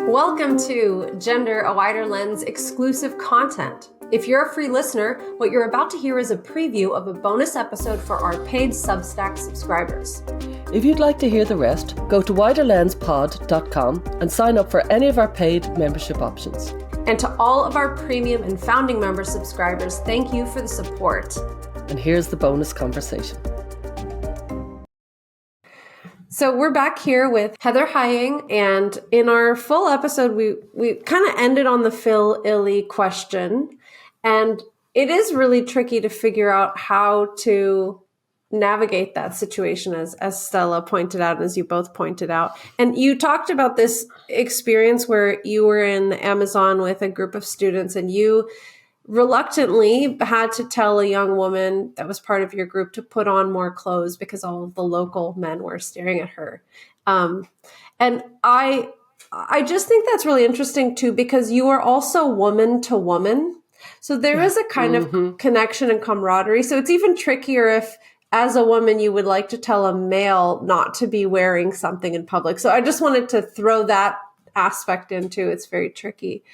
Welcome to Gender, a Wider Lens exclusive content. If you're a free listener, what you're about to hear is a preview of a bonus episode for our paid Substack subscribers. If you'd like to hear the rest, go to widerlenspod.com and sign up for any of our paid membership options. And to all of our premium and founding member subscribers, thank you for the support. And here's the bonus conversation. So we're back here with Heather Hying, and in our full episode, we kind of ended on the Phil Illy question, and it is really tricky to figure out how to navigate that situation, as Stella pointed out, and as you both pointed out. And you talked about this experience where you were in the Amazon with a group of students, and you reluctantly had to tell a young woman that was part of your group to put on more clothes because all of the local men were staring at her. And I just think that's really interesting too, because you are also woman to woman. So there is a kind of connection and camaraderie. So it's even trickier if, as a woman, you would like to tell a male not to be wearing something in public. So I just wanted to throw that aspect into it's very tricky.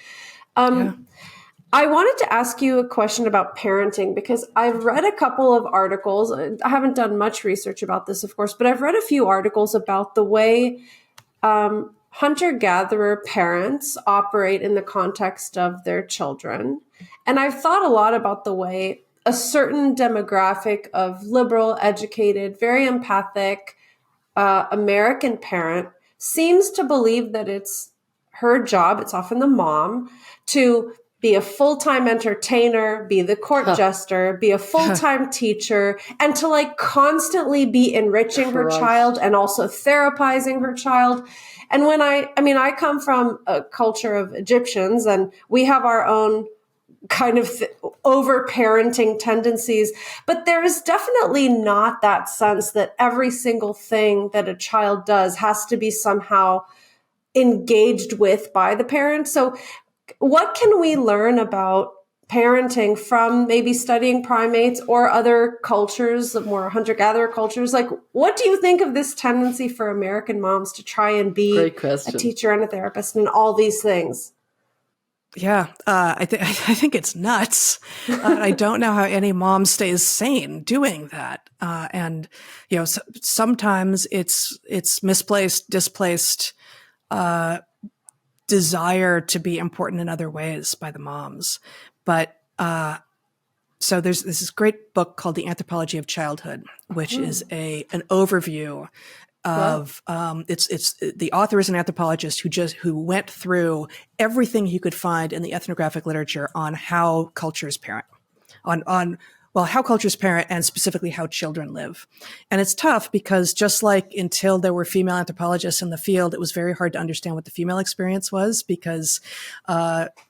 I wanted to ask you a question about parenting, because I've read a couple of articles. I haven't done much research about this, of course, but I've read a few articles about the way hunter-gatherer parents operate in the context of their children. And I've thought a lot about the way a certain demographic of liberal, educated, very empathic American parent seems to believe that it's her job, it's often the mom, to be a full-time entertainer, be the court jester, be a full-time teacher, and to constantly be enriching her child and also therapizing her child. And when I come from a culture of Egyptians, and we have our own kind of over-parenting tendencies, but there is definitely not that sense that every single thing that a child does has to be somehow engaged with by the parent. So what can we learn about parenting from maybe studying primates or other cultures, more hunter-gatherer cultures? What do you think of this tendency for American moms to try and be a teacher and a therapist and all these things? Yeah, I think it's nuts. I don't know how any mom stays sane doing that. And sometimes it's misplaced, displaced desire to be important in other ways by the moms. But so there's this great book called The Anthropology of Childhood, which is an overview of it's the author is an anthropologist who went through everything he could find in the ethnographic literature on how cultures parent, how cultures parent, and specifically how children live. And it's tough because just like until there were female anthropologists in the field, it was very hard to understand what the female experience was, because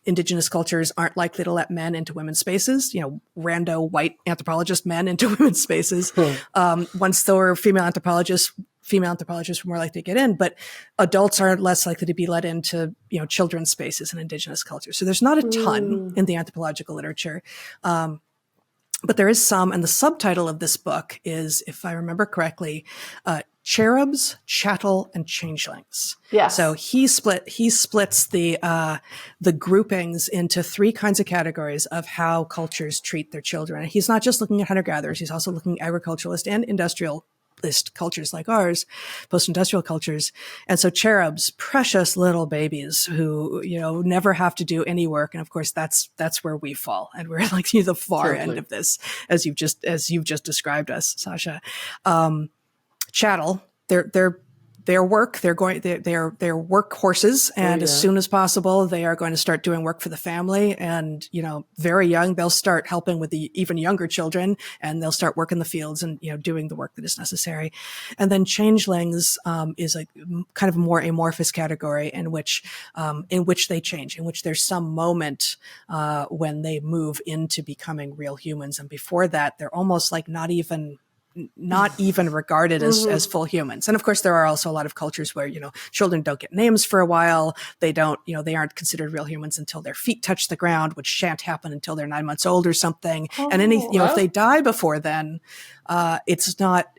indigenous cultures aren't likely to let men into women's spaces, rando white anthropologist men into women's spaces. Once there were female anthropologists were more likely to get in, but adults are less likely to be let into, children's spaces in indigenous cultures. So there's not a ton in the anthropological literature. But there is some, and the subtitle of this book is, if I remember correctly, Cherubs, Chattel, and Changelings. Yes. So he splits the groupings into three kinds of categories of how cultures treat their children. And he's not just looking at hunter-gatherers, he's also looking at agriculturalist and industrialist cultures like ours, post-industrial cultures. And so cherubs, precious little babies who, never have to do any work. And of course, that's where we fall. And we're the far end of this, as you've just described us, Sasha. Chattel, their work, they're work horses. And as soon as possible, they are going to start doing work for the family. And, very young, they'll start helping with the even younger children, and they'll start working the fields and, doing the work that is necessary. And then changelings, is a kind of more amorphous category in which they change, in which there's some moment, when they move into becoming real humans. And before that, they're almost like not even regarded as full humans. And of course, there are also a lot of cultures where, children don't get names for a while. They don't, they aren't considered real humans until their feet touch the ground, which shan't happen until they're 9 months old or something. And if they die before then, it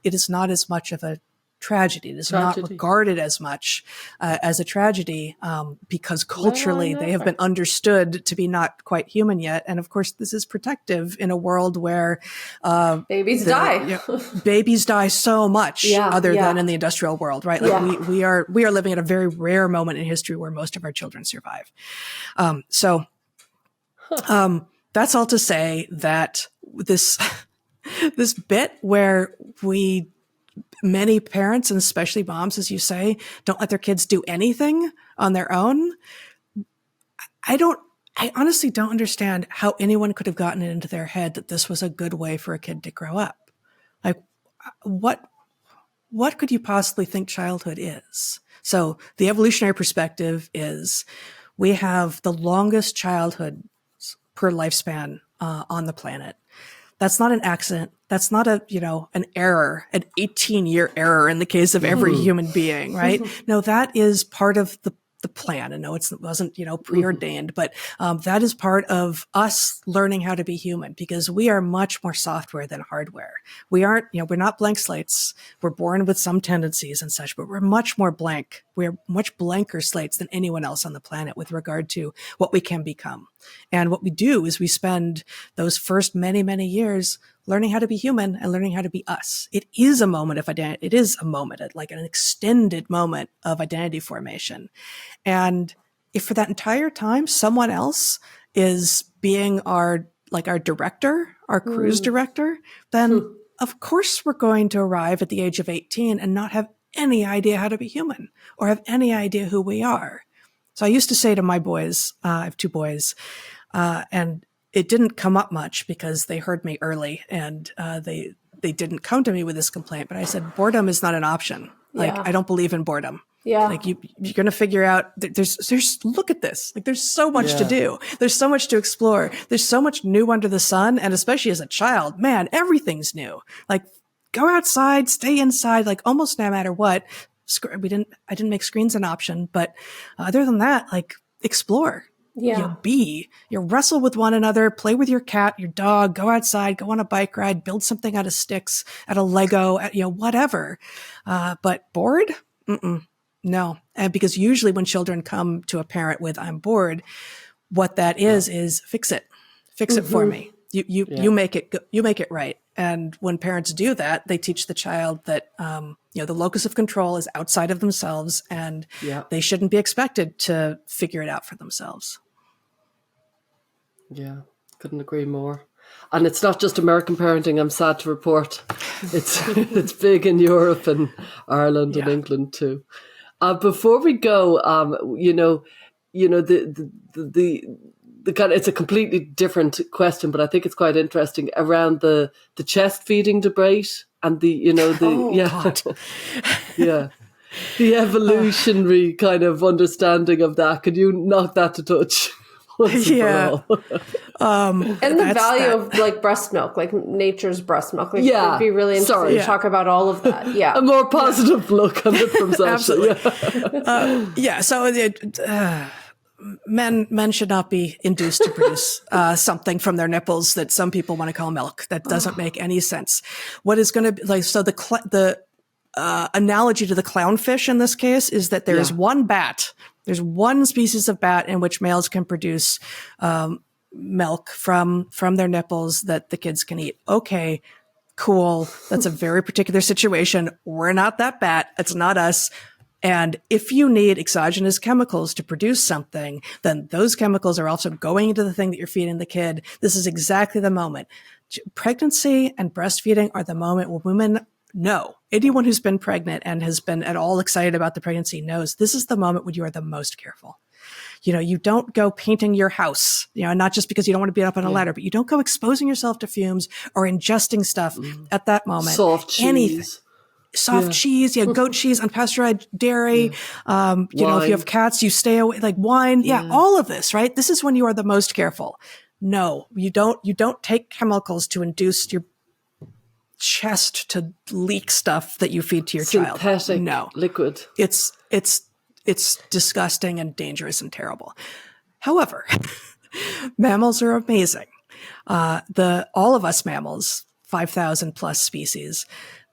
is not as much of a tragedy. It is not regarded as much as a tragedy because culturally they have been understood to be not quite human yet. And of course, this is protective in a world where babies die. Babies die so much other than in the industrial world, right? Like we are living at a very rare moment in history where most of our children survive. That's all to say that this bit where many parents, and especially moms, as you say, don't let their kids do anything on their own. I honestly don't understand how anyone could have gotten it into their head that this was a good way for a kid to grow up. Like, what could you possibly think childhood is? So the evolutionary perspective is we have the longest childhood per lifespan on the planet. That's not an accident. That's not an error, an 18-year error in the case of every human being, right? No, that is part of the plan. And no, it wasn't, preordained, but that is part of us learning how to be human because we are much more software than hardware. We aren't, we're not blank slates. We're born with some tendencies and such, but we're much more blank. We're much blanker slates than anyone else on the planet with regard to what we can become. And what we do is we spend those first many, many years learning how to be human and learning how to be us. It is a moment of identity. It is a moment, like an extended moment of identity formation. And if for that entire time, someone else is being our director, our cruise director, then of course we're going to arrive at the age of 18 and not have any idea how to be human or have any idea who we are. So I used to say to my boys, I have two boys, and it didn't come up much because they heard me early and they didn't come to me with this complaint. But I said, boredom is not an option. I don't believe in boredom. Yeah. Like you're going to figure out there's look at this. Like there's so much to do. There's so much to explore. There's so much new under the sun. And especially as a child, man, everything's new. Like go outside, stay inside, like almost no matter what. I didn't make screens an option, but other than that, like explore. Wrestle with one another, play with your cat, your dog, go outside, go on a bike ride, build something out of sticks, out of Lego, whatever. But bored? No. And because usually when children come to a parent with, I'm bored, what that is fix it. Fix it for me. You make it right. And when parents do that, they teach the child that, the locus of control is outside of themselves and they shouldn't be expected to figure it out for themselves. Yeah, couldn't agree more. And it's not just American parenting, I'm sad to report. It's big in Europe and Ireland and England too. Before we go, the kind of, it's a completely different question, but I think it's quite interesting around the chest feeding debate and the evolutionary kind of understanding of that. Could you knock that to touch? And the value of like breast milk, like nature's breast milk. Like, it'd be really interesting to talk about all of that. Yeah, a more positive look on it from Sasha. So men should not be induced to produce something from their nipples that some people want to call milk. That doesn't make any sense. What is going to be like? So the analogy to the clownfish in this case is that there is one bat. There's one species of bat in which males can produce milk from their nipples that the kids can eat. Okay, cool. That's a very particular situation. We're not that bat. It's not us. And if you need exogenous chemicals to produce something, then those chemicals are also going into the thing that you're feeding the kid. This is exactly the moment. Pregnancy and breastfeeding are the moment when women know. Anyone who's been pregnant and has been at all excited about the pregnancy knows this is the moment when you are the most careful. You don't go painting your house, not just because you don't want to be up on a ladder, but you don't go exposing yourself to fumes or ingesting stuff at that moment. Soft cheese. Anything. Soft cheese, goat cheese, unpasteurized dairy. If you have cats, you stay away, like wine. Yeah, all of this, right? This is when you are the most careful. No, you don't take chemicals to induce your chest to leak stuff that you feed to your child. Synthetic liquid. It's disgusting and dangerous and terrible. However, mammals are amazing. All of us mammals, 5,000 plus species,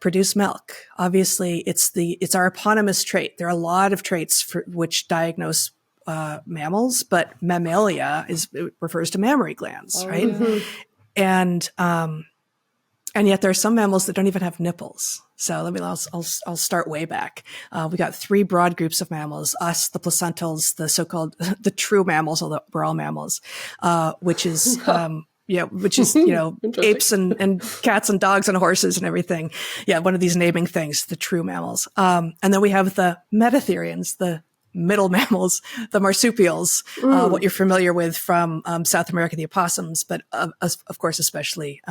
produce milk. Obviously, it's our eponymous trait. There are a lot of traits for which diagnose mammals, but mammalia refers to mammary glands, right? Mm-hmm. And yet there are some mammals that don't even have nipples. So I'll start way back. We got 3 broad groups of mammals: us, the placentals, the so-called the true mammals, although we're all mammals, which is apes and cats and dogs and horses and everything. Yeah, one of these naming things, the true mammals. And then we have the metatherians, the middle mammals, the marsupials, what you're familiar with from South America, the opossums, but of course, especially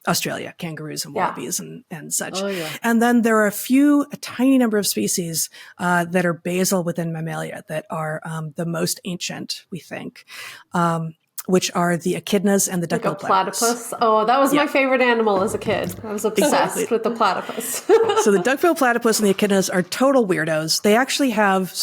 Australia, kangaroos and wallabies and such. Oh, yeah. And then there are a tiny number of species that are basal within Mammalia that are the most ancient, we think, which are the echidnas and the duckbill platypus. Oh, that was my favorite animal as a kid. I was obsessed with the platypus. So the duckbill platypus and the echidnas are total weirdos. They actually have,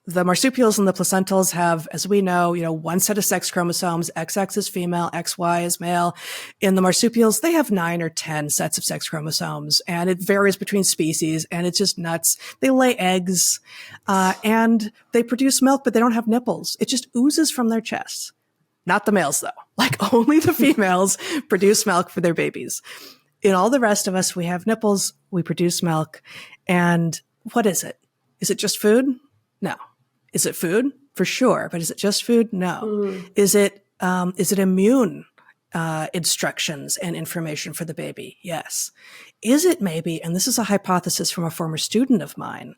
the marsupials and the placentals have, as we know, one set of sex chromosomes. XX is female, XY is male. In the marsupials, they have 9 or 10 sets of sex chromosomes, and it varies between species, and it's just nuts. They lay eggs, and they produce milk, but they don't have nipples. It just oozes from their chests. Not the males, though. Like, only the females produce milk for their babies. In all the rest of us, we have nipples, we produce milk, and what is it? Is it just food? No. Is it food? For sure. But is it just food? No. Is it immune instructions and information for the baby? Yes. Is it maybe, and this is a hypothesis from a former student of mine,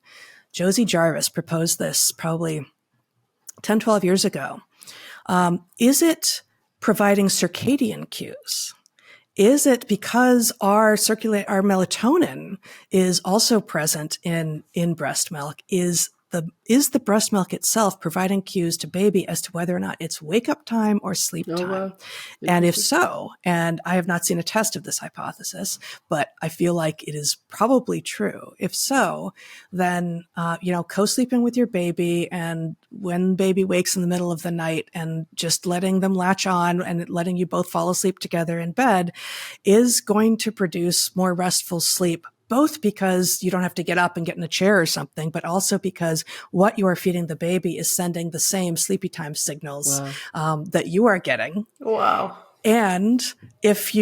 Josie Jarvis proposed this probably 10, 12 years ago. Is it providing circadian cues? Is it because our melatonin is also present in breast milk? Is the breast milk itself providing cues to baby as to whether or not it's wake up time or sleep time? Wow. And if so, and I have not seen a test of this hypothesis, but I feel like it is probably true. If so, then, co-sleeping with your baby, and when baby wakes in the middle of the night and just letting them latch on and letting you both fall asleep together in bed is going to produce more restful sleep, both because you don't have to get up and get in a chair or something, but also because what you are feeding the baby is sending the same sleepy time signals that you are getting. Wow. And if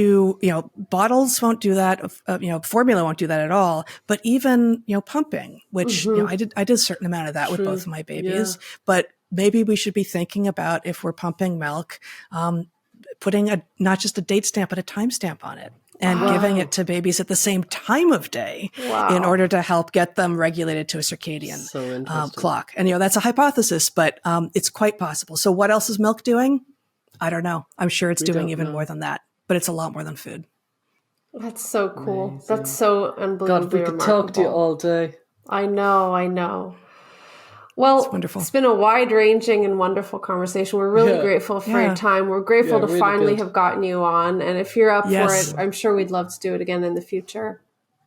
bottles won't do that, formula won't do that at all, but even, pumping, which, I did a certain amount of that with both of my babies, but maybe we should be thinking about, if we're pumping milk, putting not just a date stamp, but a time stamp on it. And giving it to babies at the same time of day in order to help get them regulated to a circadian clock. And, that's a hypothesis, but it's quite possible. So what else is milk doing? I don't know. I'm sure it's doing even more than that, but it's a lot more than food. That's so cool. Amazing. That's so unbelievably God, we could remarkable. Talk to you all day. I know. Well, it's been a wide-ranging and wonderful conversation. We're really grateful for your time. We're grateful to really finally have gotten you on. And if you're up for it, I'm sure we'd love to do it again in the future.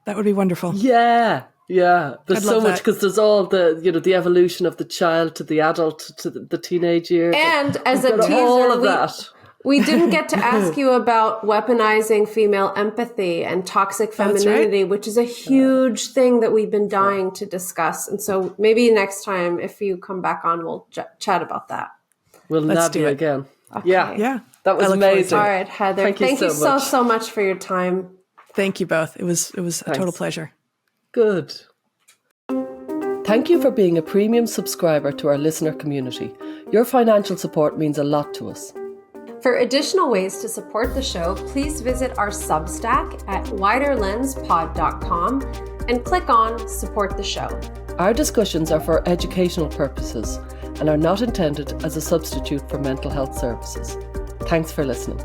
That would be wonderful. Yeah. There's so much, because there's all the, the evolution of the child to the adult to the teenage years. And as a teaser, all of that. We didn't get to ask you about weaponizing female empathy and toxic femininity, which is a huge thing that we've been dying to discuss. And so maybe next time, if you come back on, we'll chat about that. We'll nab you again. Okay. Yeah. That was amazing. All right, Heather. Thank you so much for your time. Thank you both. It was a total pleasure. Good. Thank you for being a premium subscriber to our listener community. Your financial support means a lot to us. For additional ways to support the show, please visit our Substack at widerlenspod.com and click on Support the Show. Our discussions are for educational purposes and are not intended as a substitute for mental health services. Thanks for listening.